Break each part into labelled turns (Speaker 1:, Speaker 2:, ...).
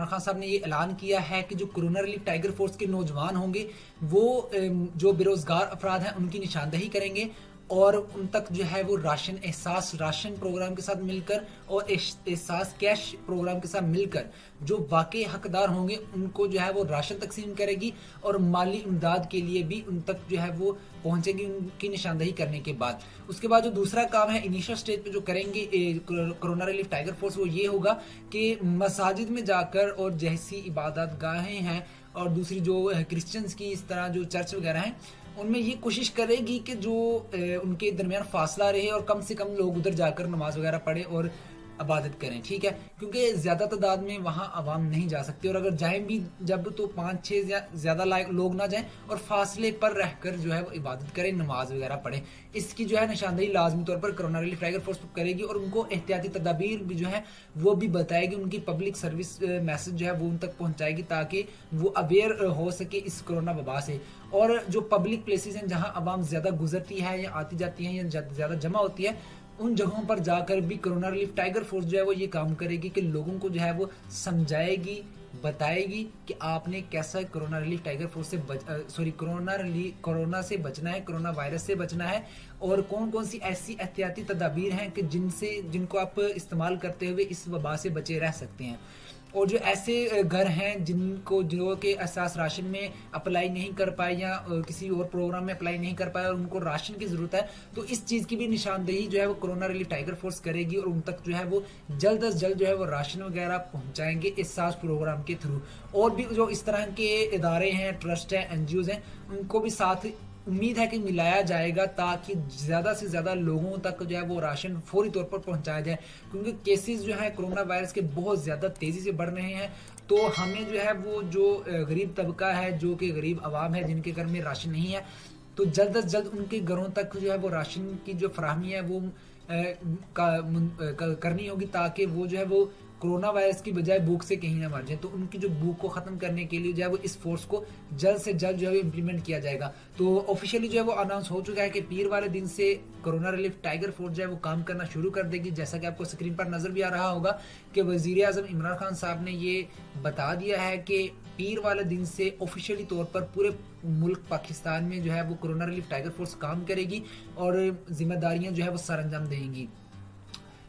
Speaker 1: عمران خان صاحب نے یہ اعلان کیا ہے کہ جو کورونا ریلیف ٹائیگر فورس کے نوجوان ہوں گے وہ جو بے روزگار افراد ہیں ان کی نشاندہی کریں گے اور ان تک جو ہے وہ احساس راشن پروگرام کے ساتھ مل کر اور احساس کیش پروگرام کے ساتھ مل کر جو واقعی حقدار ہوں گے ان کو جو ہے وہ راشن تقسیم کرے گی اور مالی امداد کے لیے بھی ان تک جو ہے وہ پہنچے گی ان کی نشاندہی کرنے کے بعد۔ اس کے بعد جو دوسرا کام ہے انیشل سٹیج پہ جو کریں گے کورونا ریلیف ٹائیگر فورس وہ یہ ہوگا کہ مساجد میں جا کر اور جیسی عبادت گاہیں ہیں اور دوسری جو کرسچنز کی اس طرح جو چرچ وغیرہ ہیں ان میں یہ کوشش کرے گی کہ جو ان کے درمیان فاصلہ رہے اور کم سے کم لوگ ادھر جا کر نماز وغیرہ پڑھیں اور عبادت کریں، ٹھیک ہے، کیونکہ زیادہ تعداد میں وہاں عوام نہیں جا سکتی اور اگر جائیں بھی جب تو 5-6 زیادہ لوگ نہ جائیں اور فاصلے پر رہ کر جو ہے وہ عبادت کریں، نماز وغیرہ پڑھیں۔ اس کی جو ہے نشاندہی لازمی طور پر کورونا ریلیف ٹائیگر فورس کرے گی اور ان کو احتیاطی تدابیر بھی جو ہے وہ بھی بتائے گی، ان کی پبلک سروس میسج جو ہے وہ ان تک پہنچائے گی تاکہ وہ اویئر ہو سکے اس کورونا وبا سے۔ اور جو پبلک پلیسز ہیں جہاں عوام زیادہ گزرتی ہے یا آتی جاتی ہیں یا زیادہ جمع ہوتی ہے ان جگہوں پر جا کر بھی کورونا ریلیف ٹائیگر فورس جو ہے وہ یہ کام کرے گی کہ لوگوں کو جو ہے وہ سمجھائے گی، بتائے گی کہ آپ نے کیسا کورونا ریلیف ٹائیگر فورس سے کورونا سے بچنا ہے، کورونا وائرس سے بچنا ہے اور کون کون سی ایسی احتیاطی تدابیر ہیں کہ جن کو آپ استعمال کرتے ہوئے اس وبا سے بچے رہ سکتے ہیں۔ اور جو ایسے گھر ہیں جو کہ احساس راشن میں اپلائی نہیں کر پائے یا کسی اور پروگرام میں اپلائی نہیں کر پائے اور ان کو راشن کی ضرورت ہے تو اس چیز کی بھی نشاندہی جو ہے وہ کورونا ریلیف ٹائیگر فورس کرے گی اور ان تک جو ہے وہ جلد از جلد جو ہے وہ راشن وغیرہ پہنچائیں گے احساس پروگرام کے تھرو۔ اور بھی جو اس طرح کے ادارے ہیں، ٹرسٹ ہیں، این جی اوز ہیں، ان کو بھی ساتھ امید ہے کہ ملایا جائے گا تاکہ زیادہ سے زیادہ لوگوں تک جو ہے وہ راشن فوری طور پر پہنچایا جائے، کیونکہ کیسز جو ہیں کورونا وائرس کے بہت زیادہ تیزی سے بڑھ رہے ہیں۔ تو ہمیں جو ہے وہ جو غریب طبقہ ہے، جو کہ غریب عوام ہے جن کے گھر میں راشن نہیں ہے، تو جلد از جلد ان کے گھروں تک جو ہے وہ راشن کی جو فراہمی ہے وہ کرنی ہوگی تاکہ وہ جو ہے وہ کورونا وائرس کی بجائے بھوک سے کہیں نہ مر جائیں۔ تو ان کی جو بھوک کو ختم کرنے کے لیے جو ہے وہ اس فورس کو جلد سے جلد جو ہے امپلیمنٹ کیا جائے گا۔ تو آفیشیلی جو ہے وہ اناؤنس ہو چکا ہے کہ پیر والے دن سے کورونا ریلیف ٹائیگر فورس جو ہے وہ کام کرنا شروع کر دے گی، جیسا کہ آپ کو اسکرین پر نظر بھی آ رہا ہوگا کہ وزیر اعظم عمران خان صاحب نے یہ بتا دیا ہے کہ پیر والے دن سے آفیشیلی طور پر پورے ملک پاکستان میں جو ہے وہ کورونا ریلیف ٹائیگر فورس کام کرے گی اور ذمہ داریاں جو ہے وہ سر انجام دیں گی۔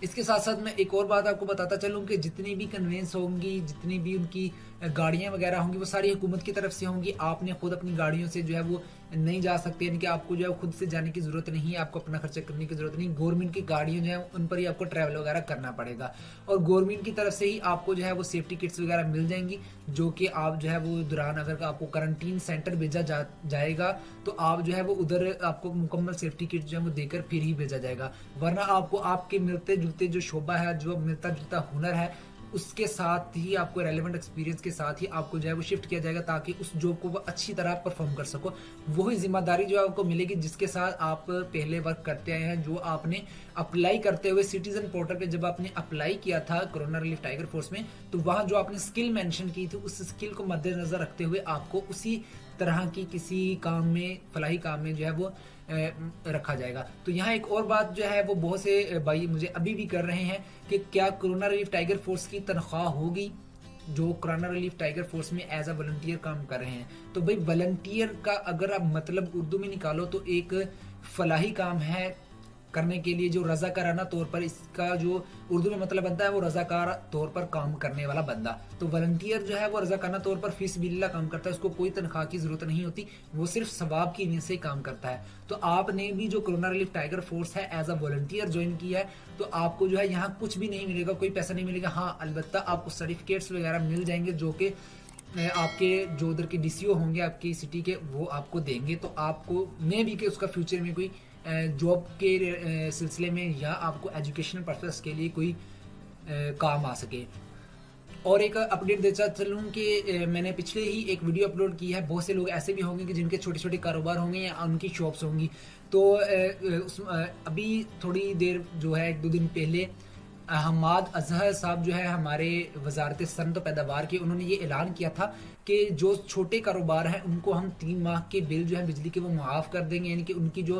Speaker 1: اس کے ساتھ ساتھ میں ایک اور بات آپ کو بتاتا چلوں کہ جتنی بھی کنوینس ہوں گی، جتنی بھی ان کی گاڑیاں وغیرہ ہوں گی وہ ساری حکومت کی طرف سے ہوں گی۔ آپ نے خود اپنی گاڑیوں سے جو ہے وہ نہیں جا سکتے، یعنی کہ آپ کو جو ہے خود سے جانے کی ضرورت نہیں ہے، آپ کو اپنا خرچہ کرنے کی ضرورت نہیں، گورنمنٹ کی گاڑیوں جو ہیں ان پر ہی آپ کو ٹریول وغیرہ کرنا پڑے گا اور گورنمنٹ کی طرف سے ہی آپ کو جو ہے وہ سیفٹی کٹس وغیرہ مل جائیں گی، جو کہ آپ جو ہے وہ دوران اگر آپ کو کرنٹین سینٹر بھیجا جائے گا تو آپ جو ہے وہ ادھر آپ کو مکمل سیفٹی کٹ جو ہے وہ دے کر پھر ہی بھیجا جائے گا، ورنہ آپ کو آپ کے ملتے جلتے جو شعبہ ہے، جو ملتا جلتا ہنر ہے، اس کے ساتھ ہی آپ کو ریلیونٹ ایکسپیرینس کے ساتھ ہی آپ کو جو ہے وہ شفٹ کیا جائے گا تاکہ اس جاب کو وہ اچھی طرح پرفارم کر سکو۔ وہی ذمہ داری جو آپ کو ملے گی جس کے ساتھ آپ پہلے ورک کرتے آئے ہیں، جو آپ نے اپلائی کرتے ہوئے سٹیزن پورٹل پہ جب آپ نے اپلائی کیا تھا کورونا ریلیف ٹائیگر فورس میں تو وہاں جو آپ نے اسکل مینشن کی تھی اس اسکل کو مد نظر رکھتے ہوئے آپ کو اسی طرح کی کسی کام میں، فلاحی کام میں جو ہے وہ رکھا جائے گا۔ تو یہاں ایک اور بات جو ہے وہ بہت سے بھائی مجھے ابھی بھی کر رہے ہیں کہ کیا کورونا ریلیف ٹائیگر فورس کی تنخواہ ہوگی جو کورونا ریلیف ٹائیگر فورس میں ایز اے والنٹیئر کام کر رہے ہیں؟ تو بھائی والنٹیئر کا اگر آپ مطلب اردو میں نکالو تو ایک فلاحی کام ہے کرنے کے لیے، جو رضاکارانہ طور پر، اس کا جو اردو میں مطلب بنتا ہے وہ رضاکار طور پر کام کرنے والا بندہ۔ تو والنٹیئر جو ہے وہ رضاکارانہ طور پر فی سبیل اللہ کام کرتا ہے، اس کو کوئی تنخواہ کی ضرورت نہیں ہوتی، وہ صرف ثواب کی نیت سے کام کرتا ہے۔ تو آپ نے بھی جو کورونا ریلیف ٹائیگر فورس ہے ایز اے والنٹیئر جوائن کیا ہے تو آپ کو جو ہے یہاں کچھ بھی نہیں ملے گا، کوئی پیسہ نہیں ملے گا، ہاں البتہ آپ کو سرٹیفکیٹس وغیرہ مل جائیں گے جو کہ آپ کے جو ادھر کے ڈی سی او ہوں گے آپ کی سٹی کے وہ آپ کو دیں گے، تو آپ کو میں بھی کہ اس کا فیوچر میں کوئی جاب کے سلسلے میں یا آپ کو ایجوکیشنل پرپس کے لیے کوئی کام آ سکے۔ اور ایک اپڈیٹ دیتا چلوں کہ میں نے پچھلے ہی ایک ویڈیو اپلوڈ کی ہے، بہت سے لوگ ایسے بھی ہوں گے کہ جن کے چھوٹے چھوٹے کاروبار ہوں گے یا ان کی شاپس ہوں گی، تو ابھی تھوڑی دیر جو ہے 1-2 دن پہلے حماد اظہر صاحب جو ہے ہمارے وزارت صنعت و پیداوار کے، انہوں نے یہ اعلان کیا تھا کہ جو چھوٹے کاروبار ہیں ان کو ہم 3 ماہ کے بل جو ہے بجلی کے وہ معاف کر دیں گے، یعنی کہ ان کی جو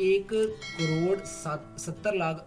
Speaker 1: 1,70,00,000